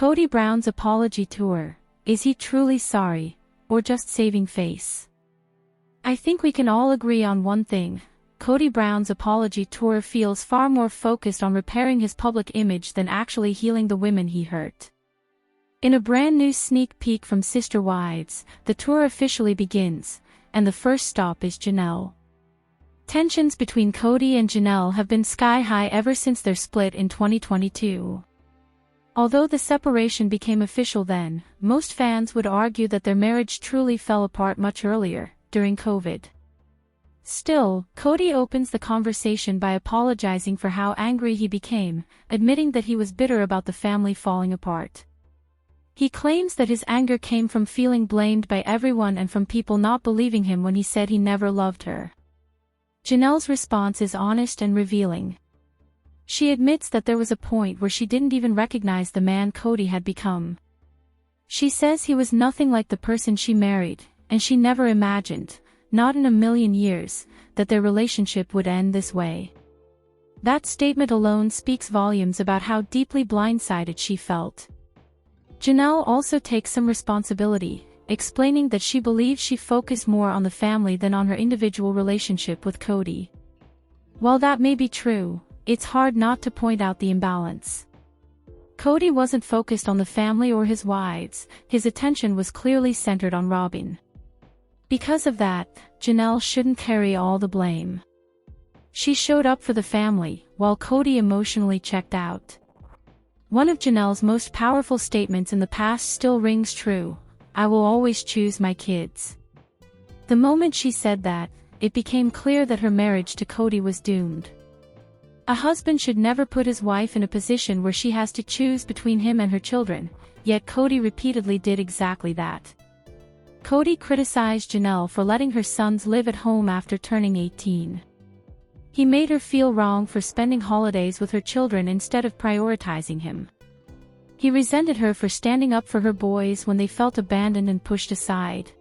Kodi Brown's apology tour. Is he truly sorry, or just saving face? I think we can all agree on one thing. Kodi Brown's apology tour feels far more focused on repairing his public image than actually healing the women he hurt. In a brand new sneak peek from Sister Wives, the tour officially begins, and the first stop is Janelle. Tensions between Kodi and Janelle have been sky-high ever since their split in 2022. Although the separation became official then, most fans would argue that their marriage truly fell apart much earlier, during COVID. Still, Kodi opens the conversation by apologizing for how angry he became, admitting that he was bitter about the family falling apart. He claims that his anger came from feeling blamed by everyone and from people not believing him when he said he never loved her. Janelle's response is honest and revealing. She admits that there was a point where she didn't even recognize the man Kodi had become. She says he was nothing like the person she married, and she never imagined, not in a million years, that their relationship would end this way. That statement alone speaks volumes about how deeply blindsided she felt. Janelle also takes some responsibility, explaining that she believes she focused more on the family than on her individual relationship with Kodi. While that may be true, it's hard not to point out the imbalance. Kodi wasn't focused on the family or his wives, his attention was clearly centered on Robin. Because of that, Janelle shouldn't carry all the blame. She showed up for the family, while Kodi emotionally checked out. One of Janelle's most powerful statements in the past still rings true: "I will always choose my kids." The moment she said that, it became clear that her marriage to Kodi was doomed. A husband should never put his wife in a position where she has to choose between him and her children, yet Kodi repeatedly did exactly that. Kodi criticized Janelle for letting her sons live at home after turning 18. He made her feel wrong for spending holidays with her children instead of prioritizing him. He resented her for standing up for her boys when they felt abandoned and pushed aside.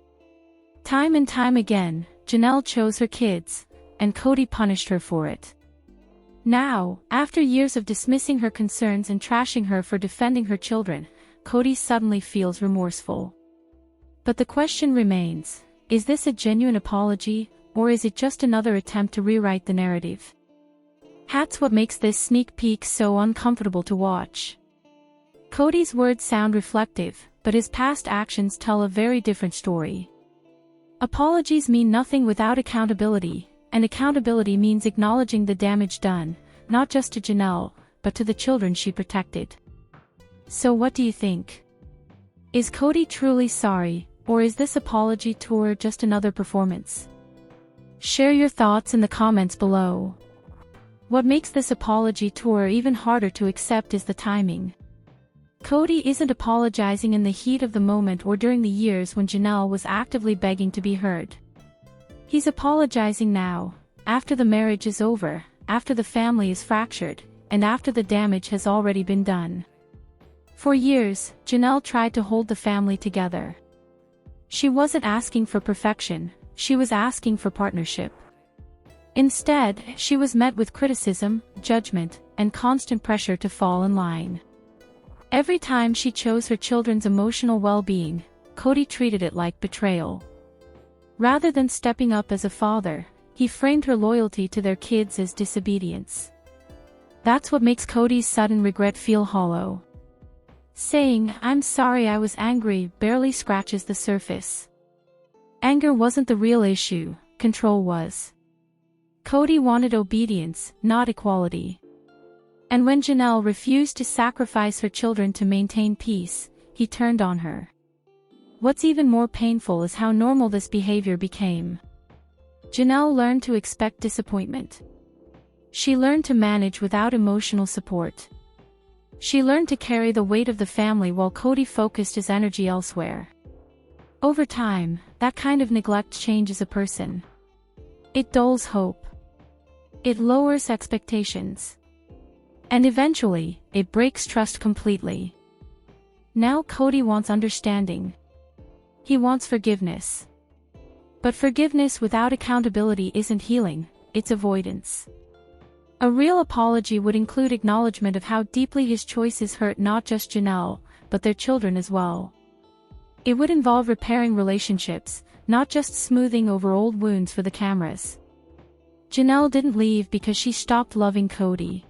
Time and time again, Janelle chose her kids, and Kodi punished her for it. Now, after years of dismissing her concerns and trashing her for defending her children, Kodi suddenly feels remorseful. But the question remains, is this a genuine apology, or is it just another attempt to rewrite the narrative? That's what makes this sneak peek so uncomfortable to watch. Kodi's words sound reflective, but his past actions tell a very different story. Apologies mean nothing without accountability, and accountability means acknowledging the damage done, not just to Janelle, but to the children she protected. So what do you think? Is Kodi truly sorry, or is this apology tour just another performance? Share your thoughts in the comments below. What makes this apology tour even harder to accept is the timing. Kodi isn't apologizing in the heat of the moment or during the years when Janelle was actively begging to be heard. He's apologizing now, after the marriage is over, after the family is fractured, and after the damage has already been done. For years, Janelle tried to hold the family together. She wasn't asking for perfection, she was asking for partnership. Instead, she was met with criticism, judgment, and constant pressure to fall in line. Every time she chose her children's emotional well-being, Kodi treated it like betrayal. Rather than stepping up as a father, he framed her loyalty to their kids as disobedience. That's what makes Kodi's sudden regret feel hollow. Saying, "I'm sorry I was angry," barely scratches the surface. Anger wasn't the real issue, control was. Kodi wanted obedience, not equality. And when Janelle refused to sacrifice her children to maintain peace, he turned on her. What's even more painful is how normal this behavior became. Janelle learned to expect disappointment. She learned to manage without emotional support. She learned to carry the weight of the family while Kodi focused his energy elsewhere. Over time, that kind of neglect changes a person. It dulls hope. It lowers expectations. And eventually, it breaks trust completely. Now Kodi wants understanding. He wants forgiveness. But forgiveness without accountability isn't healing, it's avoidance. A real apology would include acknowledgement of how deeply his choices hurt not just Janelle, but their children as well. It would involve repairing relationships, not just smoothing over old wounds for the cameras. Janelle didn't leave because she stopped loving Kodi.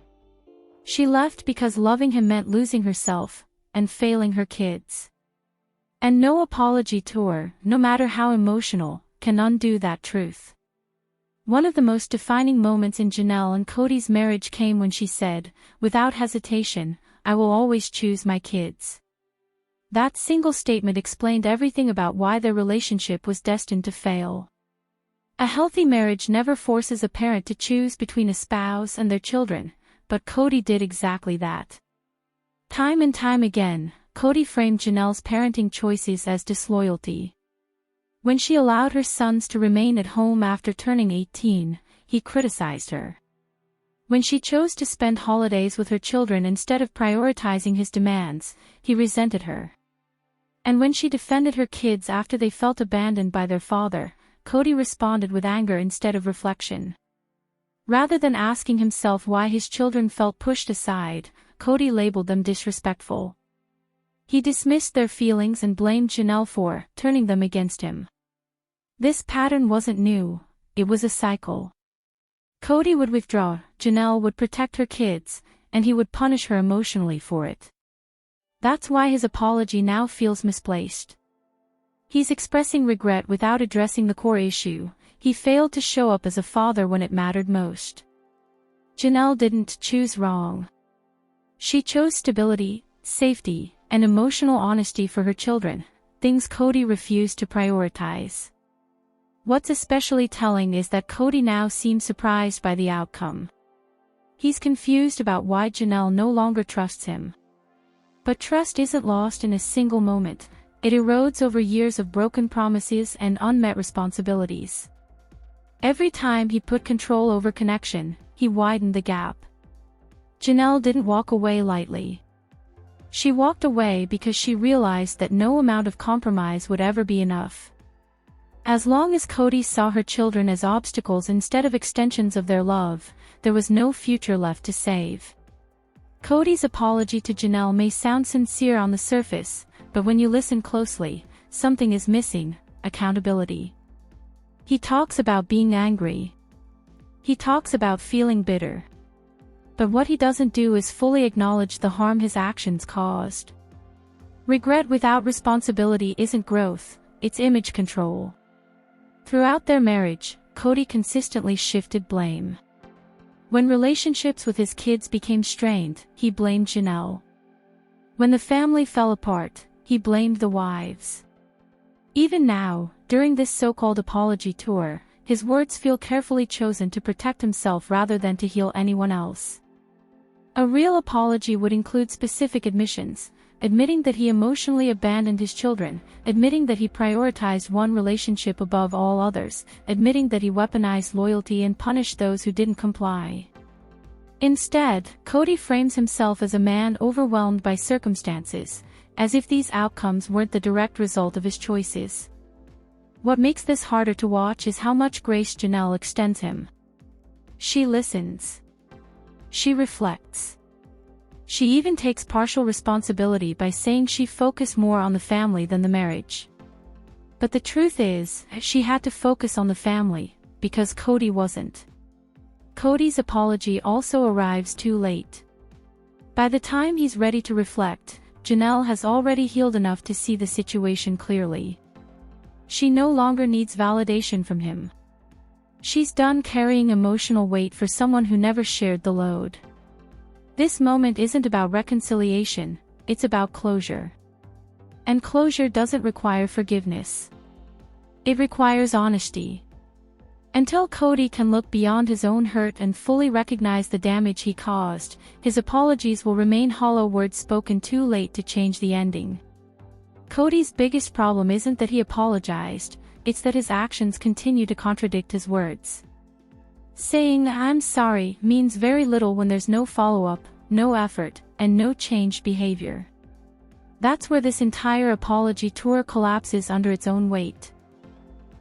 She left because loving him meant losing herself, and failing her kids. And no apology tour, no matter how emotional, can undo that truth. One of the most defining moments in Janelle and Kodi's marriage came when she said, without hesitation, "I will always choose my kids." That single statement explained everything about why their relationship was destined to fail. A healthy marriage never forces a parent to choose between a spouse and their children, but Kodi did exactly that. Time and time again, Kodi framed Janelle's parenting choices as disloyalty. When she allowed her sons to remain at home after turning 18, he criticized her. When she chose to spend holidays with her children instead of prioritizing his demands, he resented her. And when she defended her kids after they felt abandoned by their father, Kodi responded with anger instead of reflection. Rather than asking himself why his children felt pushed aside, Kodi labeled them disrespectful. He dismissed their feelings and blamed Janelle for turning them against him. This pattern wasn't new, it was a cycle. Kodi would withdraw, Janelle would protect her kids, and he would punish her emotionally for it. That's why his apology now feels misplaced. He's expressing regret without addressing the core issue. He failed to show up as a father when it mattered most. Janelle didn't choose wrong. She chose stability, safety, and emotional honesty for her children, things Kodi refused to prioritize. What's especially telling is that Kodi now seems surprised by the outcome. He's confused about why Janelle no longer trusts him. But trust isn't lost in a single moment. It erodes over years of broken promises and unmet responsibilities. Every time he put control over connection, he widened the gap. Janelle didn't walk away lightly. She walked away because she realized that no amount of compromise would ever be enough. As long as Kodi saw her children as obstacles instead of extensions of their love, there was no future left to save. Kodi's apology to Janelle may sound sincere on the surface, but when you listen closely, something is missing: accountability. He talks about being angry. He talks about feeling bitter. But what he doesn't do is fully acknowledge the harm his actions caused. Regret without responsibility isn't growth, it's image control. Throughout their marriage, Kodi consistently shifted blame. When relationships with his kids became strained, he blamed Janelle. When the family fell apart, he blamed the wives. Even now, during this so-called apology tour, his words feel carefully chosen to protect himself rather than to heal anyone else. A real apology would include specific admissions, admitting that he emotionally abandoned his children, admitting that he prioritized one relationship above all others, admitting that he weaponized loyalty and punished those who didn't comply. Instead, Kodi frames himself as a man overwhelmed by circumstances, as if these outcomes weren't the direct result of his choices. What makes this harder to watch is how much grace Janelle extends him. She listens. She reflects. She even takes partial responsibility by saying she focused more on the family than the marriage. But the truth is, she had to focus on the family, because Kodi wasn't. Kodi's apology also arrives too late. By the time he's ready to reflect, Janelle has already healed enough to see the situation clearly. She no longer needs validation from him. She's done carrying emotional weight for someone who never shared the load. This moment isn't about reconciliation, it's about closure. And closure doesn't require forgiveness. It requires honesty. Until Kodi can look beyond his own hurt and fully recognize the damage he caused, his apologies will remain hollow words spoken too late to change the ending. Kodi's biggest problem isn't that he apologized, it's that his actions continue to contradict his words. Saying "I'm sorry" means very little when there's no follow-up, no effort, and no changed behavior. That's where this entire apology tour collapses under its own weight.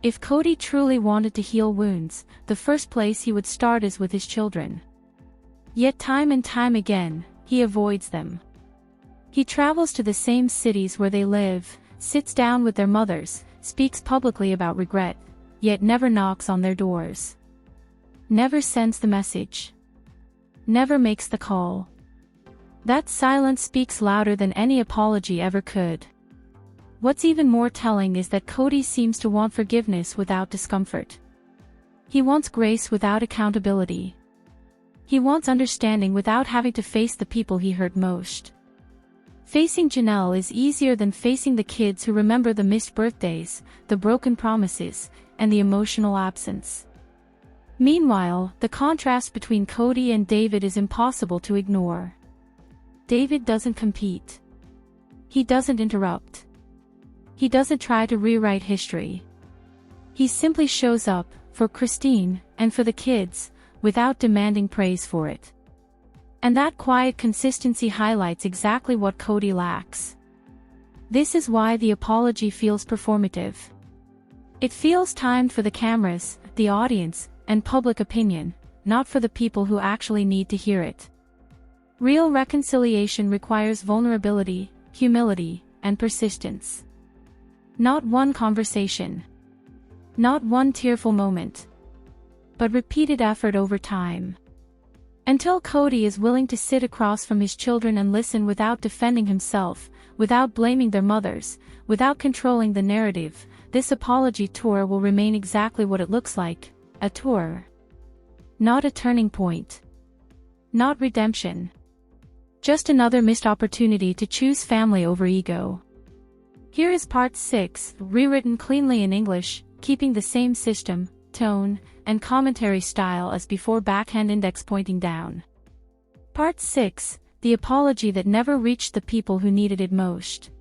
If Kodi truly wanted to heal wounds, the first place he would start is with his children. Yet time and time again, he avoids them. He travels to the same cities where they live, sits down with their mothers, speaks publicly about regret, yet never knocks on their doors. Never sends the message. Never makes the call. That silence speaks louder than any apology ever could. What's even more telling is that Kodi seems to want forgiveness without discomfort. He wants grace without accountability. He wants understanding without having to face the people he hurt most. Facing Janelle is easier than facing the kids who remember the missed birthdays, the broken promises, and the emotional absence. Meanwhile, the contrast between Kodi and David is impossible to ignore. David doesn't compete. He doesn't interrupt. He doesn't try to rewrite history. He simply shows up, for Christine, and for the kids, without demanding praise for it. And that quiet consistency highlights exactly what Kodi lacks. This is why the apology feels performative. It feels timed for the cameras, the audience, and public opinion, not for the people who actually need to hear it. Real reconciliation requires vulnerability, humility, and persistence. Not one conversation. Not one tearful moment. But repeated effort over time. Until Kodi is willing to sit across from his children and listen without defending himself, without blaming their mothers, without controlling the narrative, this apology tour will remain exactly what it looks like, a tour. Not a turning point. Not redemption. Just another missed opportunity to choose family over ego. Here is part 6, rewritten cleanly in English, keeping the same system, tone, and commentary style as before, backhand index pointing down. Part 6, the apology that never reached the people who needed it most.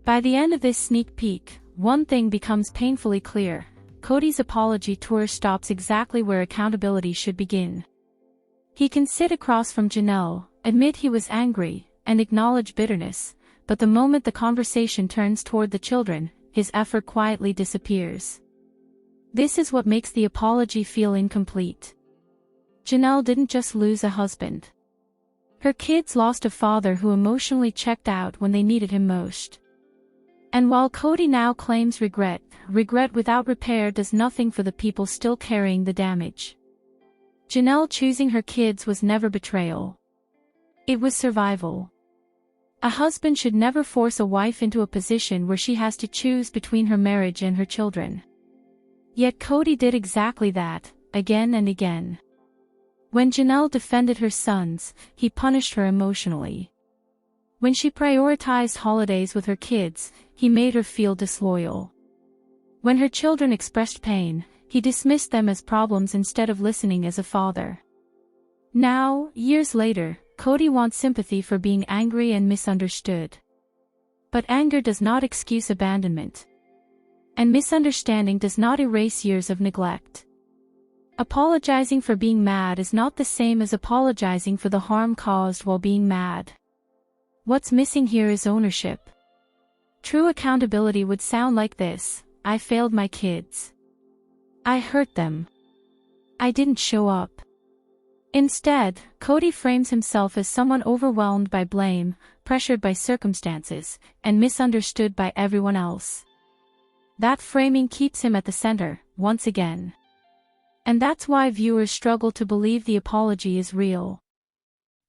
By the end of this sneak peek, one thing becomes painfully clear: Kodi's apology tour stops exactly where accountability should begin. He can sit across from Janelle, admit he was angry, and acknowledge bitterness, but the moment the conversation turns toward the children, his effort quietly disappears. This is what makes the apology feel incomplete. Janelle didn't just lose a husband. Her kids lost a father who emotionally checked out when they needed him most. And while Kodi now claims regret, regret without repair does nothing for the people still carrying the damage. Janelle choosing her kids was never betrayal. It was survival. A husband should never force a wife into a position where she has to choose between her marriage and her children. Yet Kodi did exactly that, again and again. When Janelle defended her sons, he punished her emotionally. When she prioritized holidays with her kids, he made her feel disloyal. When her children expressed pain, he dismissed them as problems instead of listening as a father. Now, years later, Kodi wants sympathy for being angry and misunderstood. But anger does not excuse abandonment. And misunderstanding does not erase years of neglect. Apologizing for being mad is not the same as apologizing for the harm caused while being mad. What's missing here is ownership. True accountability would sound like this: I failed my kids. I hurt them. I didn't show up. Instead, Kodi frames himself as someone overwhelmed by blame, pressured by circumstances, and misunderstood by everyone else. That framing keeps him at the center, once again. And that's why viewers struggle to believe the apology is real.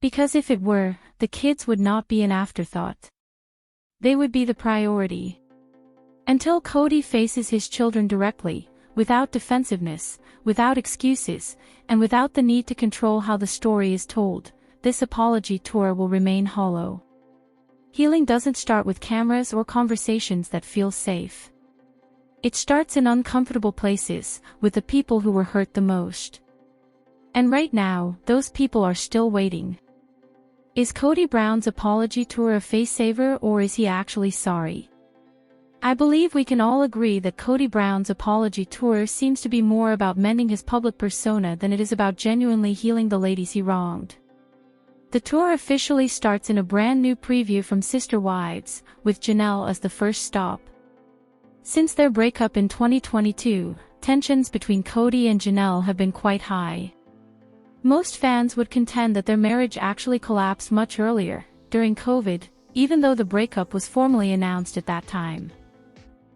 Because if it were, the kids would not be an afterthought. They would be the priority. Until Kodi faces his children directly, without defensiveness, without excuses, and without the need to control how the story is told, this apology tour will remain hollow. Healing doesn't start with cameras or conversations that feel safe. It starts in uncomfortable places, with the people who were hurt the most. And right now, those people are still waiting. Is Kodi Brown's apology tour a face-saver, or is he actually sorry? I believe we can all agree that Kodi Brown's apology tour seems to be more about mending his public persona than it is about genuinely healing the ladies he wronged. The tour officially starts in a brand new preview from Sister Wives, with Janelle as the first stop. Since their breakup in 2022, tensions between Kodi and Janelle have been quite high. Most fans would contend that their marriage actually collapsed much earlier, during COVID, even though the breakup was formally announced at that time.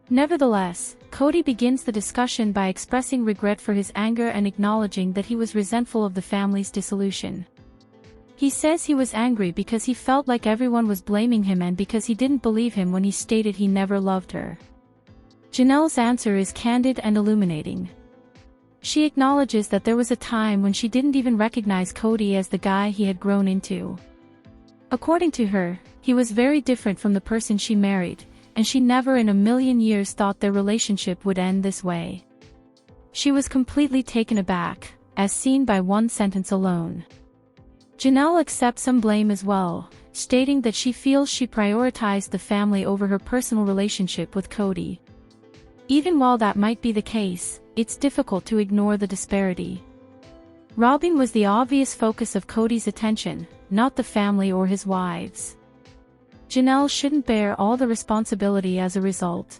Nevertheless, Kodi begins the discussion by expressing regret for his anger and acknowledging that he was resentful of the family's dissolution. He says he was angry because he felt like everyone was blaming him and because he didn't believe him when he stated he never loved her. Janelle's answer is candid and illuminating. She acknowledges that there was a time when she didn't even recognize Kodi as the guy he had grown into. According to her, he was very different from the person she married, and she never in a million years thought their relationship would end this way. She was completely taken aback, as seen by one sentence alone. Janelle accepts some blame as well, stating that she feels she prioritized the family over her personal relationship with Kodi. Even while that might be the case, it's difficult to ignore the disparity. Robin was the obvious focus of Kodi's attention, not the family or his wives. Janelle shouldn't bear all the responsibility as a result.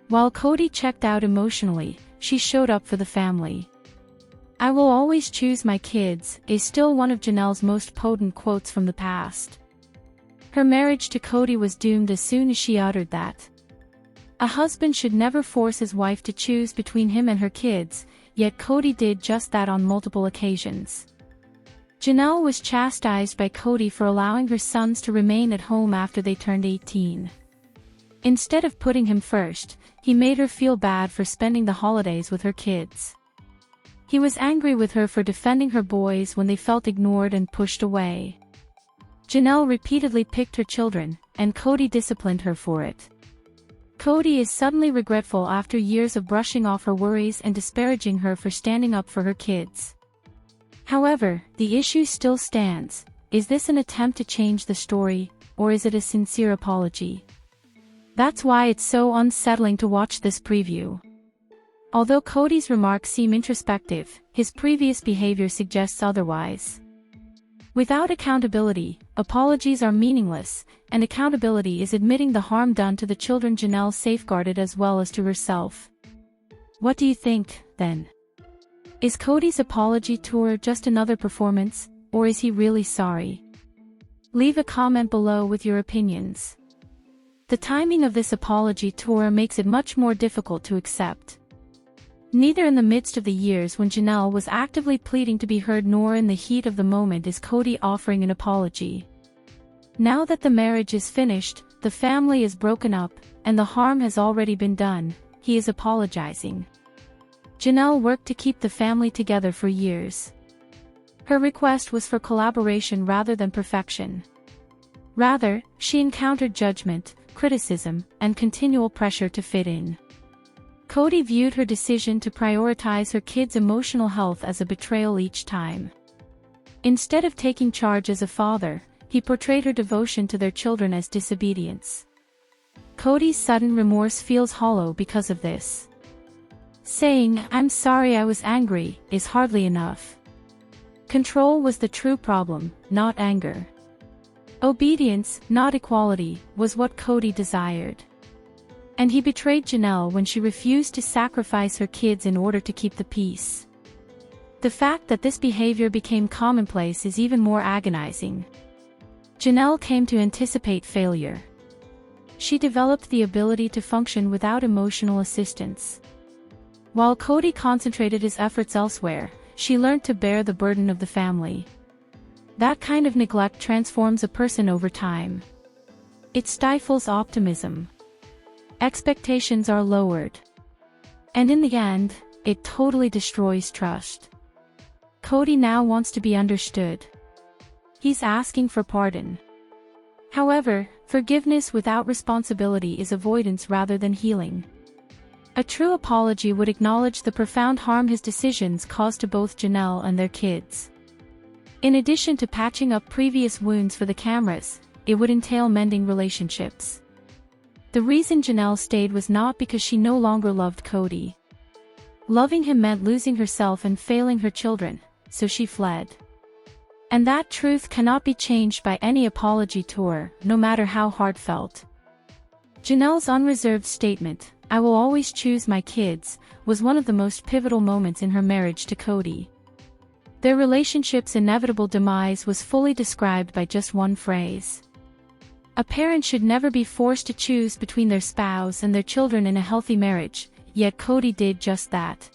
While Kodi checked out emotionally, she showed up for the family. "I will always choose my kids" is still one of Janelle's most potent quotes from the past. Her marriage to Kodi was doomed as soon as she uttered that. A husband should never force his wife to choose between him and her kids, yet Kodi did just that on multiple occasions. Janelle was chastised by Kodi for allowing her sons to remain at home after they turned 18. Instead of putting him first, he made her feel bad for spending the holidays with her kids. He was angry with her for defending her boys when they felt ignored and pushed away. Janelle repeatedly picked her children, and Kodi disciplined her for it. Kodi is suddenly regretful after years of brushing off her worries and disparaging her for standing up for her kids. However, the issue still stands. Is this an attempt to change the story, or is it a sincere apology? That's why it's so unsettling to watch this preview. Although Kodi's remarks seem introspective, his previous behavior suggests otherwise. Without accountability, apologies are meaningless, and accountability is admitting the harm done to the children Janelle safeguarded as well as to herself. What do you think, then? Is Kodi's apology tour just another performance, or is he really sorry? Leave a comment below with your opinions. The timing of this apology tour makes it much more difficult to accept. Neither in the midst of the years when Janelle was actively pleading to be heard nor in the heat of the moment is Kodi offering an apology. Now that the marriage is finished, the family is broken up, and the harm has already been done, he is apologizing. Janelle worked to keep the family together for years. Her request was for collaboration rather than perfection. Rather, she encountered judgment, criticism, and continual pressure to fit in. Kodi viewed her decision to prioritize her kids' emotional health as a betrayal each time. Instead of taking charge as a father, he portrayed her devotion to their children as disobedience. Kodi's sudden remorse feels hollow because of this. Saying, "I'm sorry I was angry," is hardly enough. Control was the true problem, not anger. Obedience, not equality, was what Kodi desired. And he betrayed Janelle when she refused to sacrifice her kids in order to keep the peace. The fact that this behavior became commonplace is even more agonizing. Janelle came to anticipate failure. She developed the ability to function without emotional assistance. While Kodi concentrated his efforts elsewhere, she learned to bear the burden of the family. That kind of neglect transforms a person over time. It stifles optimism. Expectations are lowered. And in the end, it totally destroys trust. Kodi now wants to be understood. He's asking for pardon. However, forgiveness without responsibility is avoidance rather than healing. A true apology would acknowledge the profound harm his decisions caused to both Janelle and their kids. In addition to patching up previous wounds for the cameras, it would entail mending relationships. The reason Janelle stayed was not because she no longer loved Kodi. Loving him meant losing herself and failing her children, so she fled. And that truth cannot be changed by any apology tour, no matter how heartfelt. Janelle's unreserved statement, "I will always choose my kids," was one of the most pivotal moments in her marriage to Kodi. Their relationship's inevitable demise was fully described by just one phrase. A parent should never be forced to choose between their spouse and their children in a healthy marriage, yet Kodi did just that.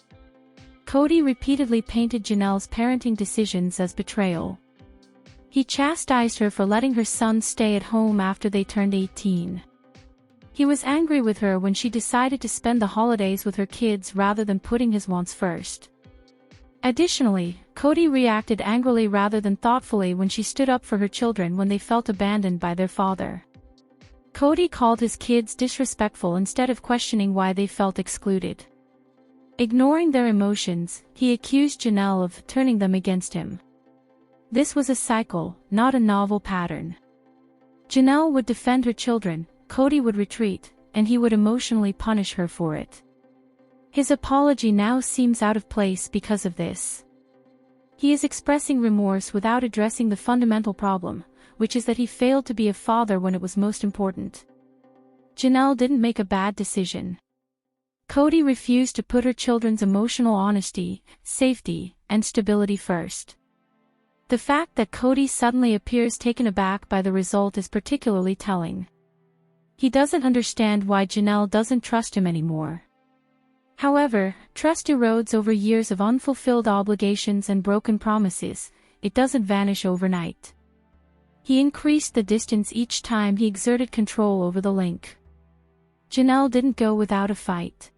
Kodi repeatedly painted Janelle's parenting decisions as betrayal. He chastised her for letting her son stay at home after they turned 18. He was angry with her when she decided to spend the holidays with her kids rather than putting his wants first. Additionally, Kodi reacted angrily rather than thoughtfully when she stood up for her children when they felt abandoned by their father. Kodi called his kids disrespectful instead of questioning why they felt excluded. Ignoring their emotions, he accused Janelle of turning them against him. This was a cycle, not a novel pattern. Janelle would defend her children, Kodi would retreat, and he would emotionally punish her for it. His apology now seems out of place because of this. He is expressing remorse without addressing the fundamental problem, which is that he failed to be a father when it was most important. Janelle didn't make a bad decision. Kodi refused to put her children's emotional honesty, safety, and stability first. The fact that Kodi suddenly appears taken aback by the result is particularly telling. He doesn't understand why Janelle doesn't trust him anymore. However, trust erodes over years of unfulfilled obligations and broken promises, it doesn't vanish overnight. He increased the distance each time he exerted control over the link. Janelle didn't go without a fight.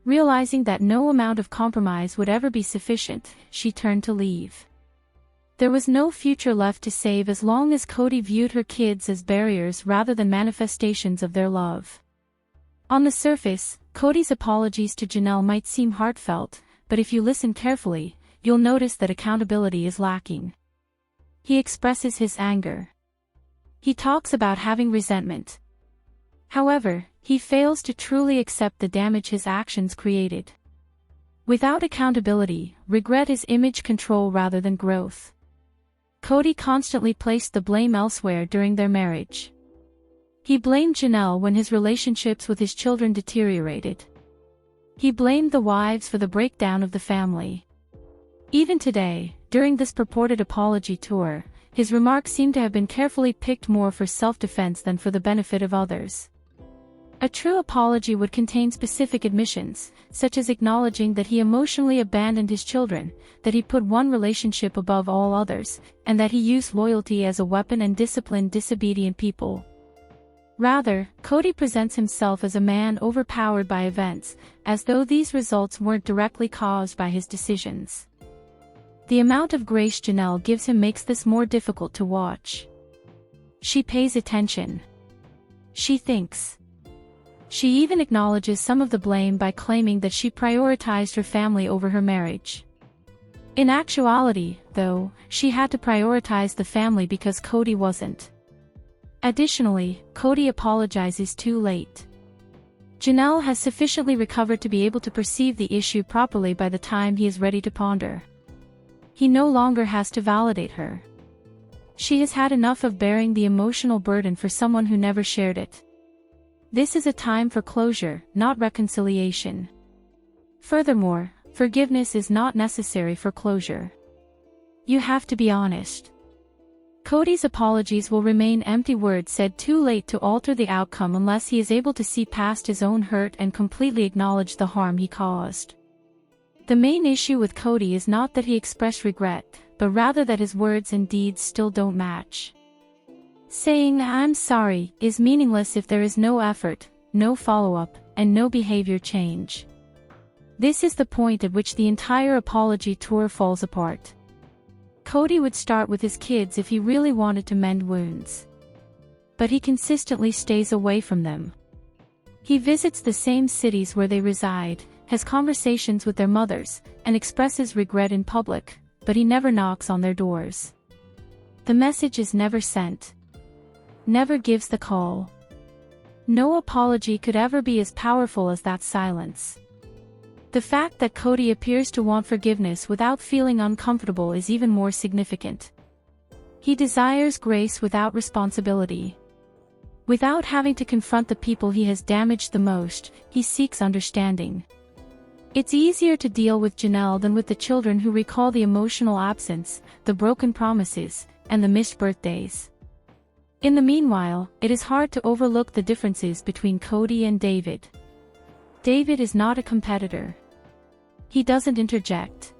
Realizing that no amount of compromise would ever be sufficient, she turned to leave. There was no future left to save as long as Kodi viewed her kids as barriers rather than manifestations of their love. On the surface, Kodi's apologies to Janelle might seem heartfelt, but if you listen carefully, you'll notice that accountability is lacking. He expresses his anger. He talks about having resentment. However, he fails to truly accept the damage his actions created. Without accountability, regret is image control rather than growth. Kodi constantly placed the blame elsewhere during their marriage. He blamed Janelle when his relationships with his children deteriorated. He blamed the wives for the breakdown of the family. Even today, during this purported apology tour, his remarks seem to have been carefully picked more for self-defense than for the benefit of others. A true apology would contain specific admissions, such as acknowledging that he emotionally abandoned his children, that he put one relationship above all others, and that he used loyalty as a weapon and disciplined disobedient people. Rather, Kodi presents himself as a man overpowered by events, as though these results weren't directly caused by his decisions. The amount of grace Janelle gives him makes this more difficult to watch. She pays attention. She thinks. She even acknowledges some of the blame by claiming that she prioritized her family over her marriage. In actuality, though, she had to prioritize the family because Kodi wasn't. Additionally, Kodi apologizes too late. Janelle has sufficiently recovered to be able to perceive the issue properly by the time he is ready to ponder. He no longer has to validate her. She has had enough of bearing the emotional burden for someone who never shared it. This is a time for closure, not reconciliation. Furthermore, forgiveness is not necessary for closure. You have to be honest. Kodi's apologies will remain empty words said too late to alter the outcome unless he is able to see past his own hurt and completely acknowledge the harm he caused. The main issue with Kodi is not that he expressed regret, but rather that his words and deeds still don't match. Saying "I'm sorry" is meaningless if there is no effort, no follow-up, and no behavior change. This is the point at which the entire apology tour falls apart. Kodi would start with his kids if he really wanted to mend wounds. But he consistently stays away from them. He visits the same cities where they reside, has conversations with their mothers, and expresses regret in public, but he never knocks on their doors. The message is never sent. Never gives the call. No apology could ever be as powerful as that silence. The fact that Kodi appears to want forgiveness without feeling uncomfortable is even more significant. He desires grace without responsibility. Without having to confront the people he has damaged the most, he seeks understanding. It's easier to deal with Janelle than with the children who recall the emotional absence, the broken promises, and the missed birthdays. In the meanwhile, it is hard to overlook the differences between Kodi and David. David is not a competitor. He doesn't interject.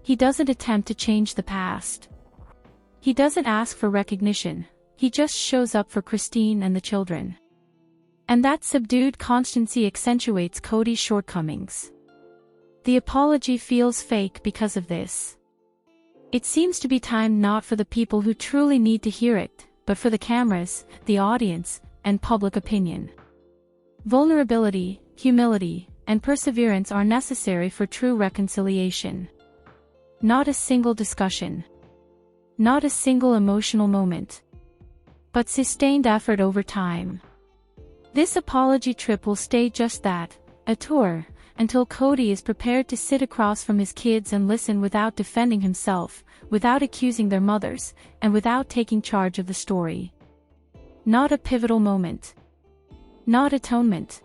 He doesn't attempt to change the past. He doesn't ask for recognition. He just shows up for Christine and the children. And that subdued constancy accentuates Kodi's shortcomings. The apology feels fake because of this. It seems to be timed not for the people who truly need to hear it, but for the cameras, the audience, and public opinion. Vulnerability, humility, and perseverance are necessary for true reconciliation. Not a single discussion. Not a single emotional moment. But sustained effort over time. This apology trip will stay just that, a tour, until Kodi is prepared to sit across from his kids and listen without defending himself, without accusing their mothers, and without taking charge of the story. Not a pivotal moment. Not atonement.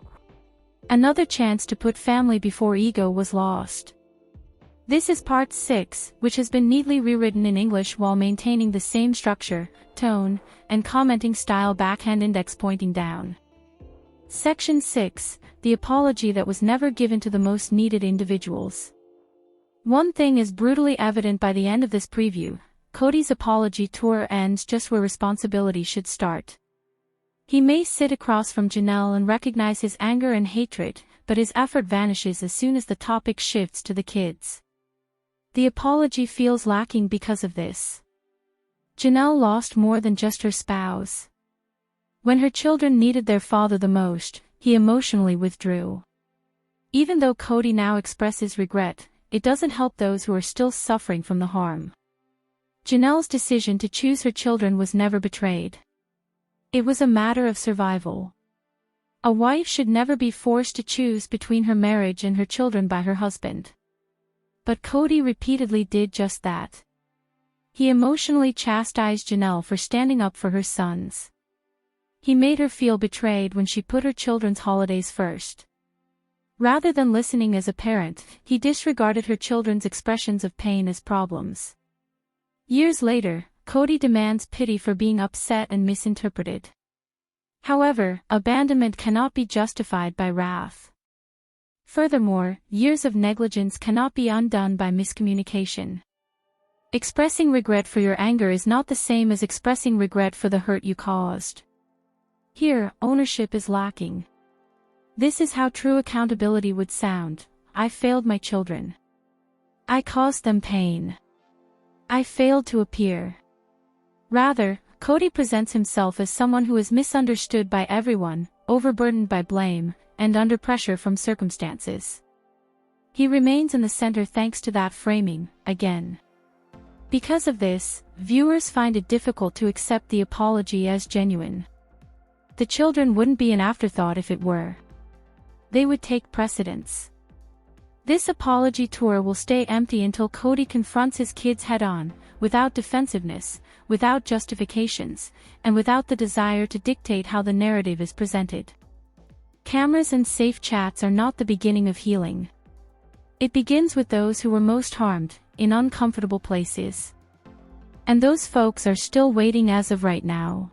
Another chance to put family before ego was lost. This is part 6, which has been neatly rewritten in English while maintaining the same structure, tone, and commenting style. Backhand index pointing down. Section 6, the apology that was never given to the most needed individuals. One thing is brutally evident by the end of this preview: Kodi's apology tour ends just where responsibility should start. He may sit across from Janelle and recognize his anger and hatred, but his effort vanishes as soon as the topic shifts to the kids. The apology feels lacking because of this. Janelle lost more than just her spouse. When her children needed their father the most, he emotionally withdrew. Even though Kodi now expresses regret, it doesn't help those who are still suffering from the harm. Janelle's decision to choose her children was never betrayed. It was a matter of survival. A wife should never be forced to choose between her marriage and her children by her husband. But Kodi repeatedly did just that. He emotionally chastised Janelle for standing up for her sons. He made her feel betrayed when she put her children's holidays first. Rather than listening as a parent, he disregarded her children's expressions of pain as problems. Years later, Kodi demands pity for being upset and misinterpreted. However, abandonment cannot be justified by wrath. Furthermore, years of negligence cannot be undone by miscommunication. Expressing regret for your anger is not the same as expressing regret for the hurt you caused. Here, ownership is lacking. This is how true accountability would sound: I failed my children. I caused them pain. I failed to appear. Rather, Kodi presents himself as someone who is misunderstood by everyone, overburdened by blame, and under pressure from circumstances. He remains in the center thanks to that framing, again. Because of this, viewers find it difficult to accept the apology as genuine. The children wouldn't be an afterthought if it were. They would take precedence. This apology tour will stay empty until Kodi confronts his kids head-on, without defensiveness, without justifications, and without the desire to dictate how the narrative is presented. Cameras and safe chats are not the beginning of healing. It begins with those who were most harmed, in uncomfortable places. And those folks are still waiting as of right now.